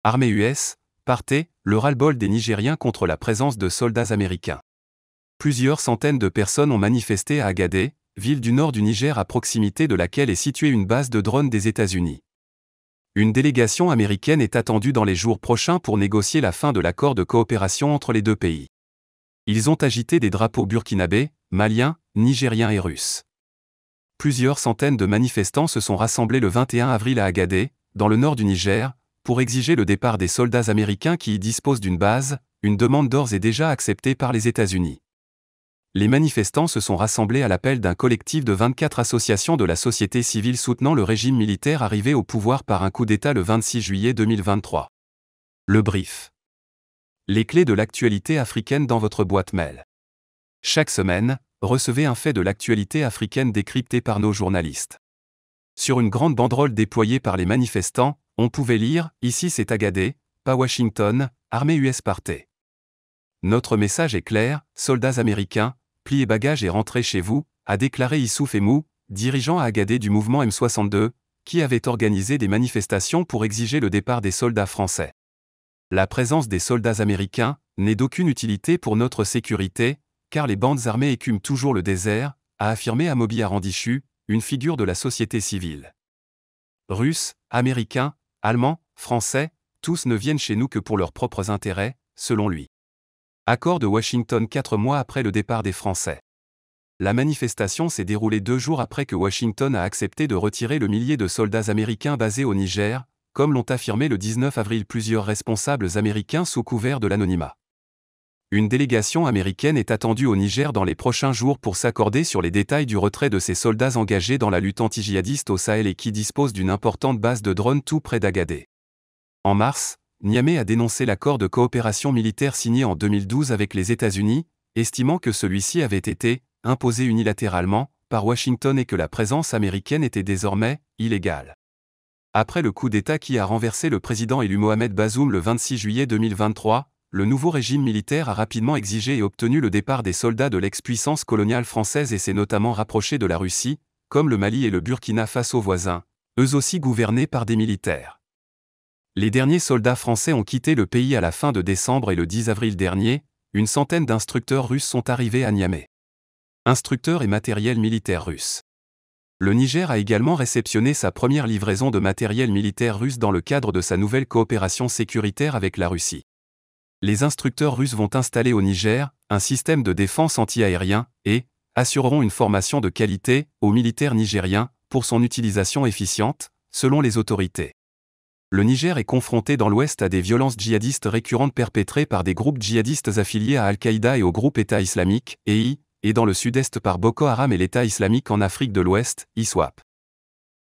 Armée US, partez, le ras-le-bol des Nigériens contre la présence de soldats américains. Plusieurs centaines de personnes ont manifesté à Agadé, ville du nord du Niger à proximité de laquelle est située une base de drones des États-Unis. Une délégation américaine est attendue dans les jours prochains pour négocier la fin de l'accord de coopération entre les deux pays. Ils ont agité des drapeaux burkinabés, maliens, nigériens et russes. Plusieurs centaines de manifestants se sont rassemblés le 21 avril à Agadé, dans le nord du Niger, pour exiger le départ des soldats américains qui y disposent d'une base, une demande d'ores et déjà acceptée par les États-Unis. Les manifestants se sont rassemblés à l'appel d'un collectif de 24 associations de la société civile soutenant le régime militaire arrivé au pouvoir par un coup d'État le 26 juillet 2023. Le brief. Les clés de l'actualité africaine dans votre boîte mail. Chaque semaine, recevez un fait de l'actualité africaine décrypté par nos journalistes. Sur une grande banderole déployée par les manifestants, on pouvait lire « Ici c'est Agadé, pas Washington, armée US partez ». Notre message est clair, soldats américains, pliez bagages et rentrez chez vous, a déclaré Issouf Emou, dirigeant à Agadé du mouvement M62, qui avait organisé des manifestations pour exiger le départ des soldats français. La présence des soldats américains n'est d'aucune utilité pour notre sécurité, car les bandes armées écument toujours le désert, a affirmé Amobi Arandichu, une figure de la société civile. Russes, Américains, Allemands, Français, tous ne viennent chez nous que pour leurs propres intérêts, selon lui. Accord de Washington 4 mois après le départ des Français. La manifestation s'est déroulée 2 jours après que Washington a accepté de retirer le millier de soldats américains basés au Niger, comme l'ont affirmé le 19 avril plusieurs responsables américains sous couvert de l'anonymat. Une délégation américaine est attendue au Niger dans les prochains jours pour s'accorder sur les détails du retrait de ces soldats engagés dans la lutte anti-djihadiste au Sahel et qui disposent d'une importante base de drones tout près d'Agadé. En mars, Niamey a dénoncé l'accord de coopération militaire signé en 2012 avec les États-Unis, estimant que celui-ci avait été imposé unilatéralement par Washington et que la présence américaine était désormais illégale. Après le coup d'État qui a renversé le président élu Mohamed Bazoum le 26 juillet 2023, le nouveau régime militaire a rapidement exigé et obtenu le départ des soldats de l'ex-puissance coloniale française et s'est notamment rapproché de la Russie, comme le Mali et le Burkina Faso voisins, eux aussi gouvernés par des militaires. Les derniers soldats français ont quitté le pays à la fin de décembre et le 10 avril dernier, une centaine d'instructeurs russes sont arrivés à Niamey. Instructeurs et matériel militaire russe. Le Niger a également réceptionné sa première livraison de matériel militaire russe dans le cadre de sa nouvelle coopération sécuritaire avec la Russie. Les instructeurs russes vont installer au Niger un système de défense anti-aérien et assureront une formation de qualité aux militaires nigériens pour son utilisation efficiente, selon les autorités. Le Niger est confronté dans l'Ouest à des violences djihadistes récurrentes perpétrées par des groupes djihadistes affiliés à Al-Qaïda et au groupe État islamique, EI, et dans le sud-est par Boko Haram et l'État islamique en Afrique de l'Ouest, ISWAP.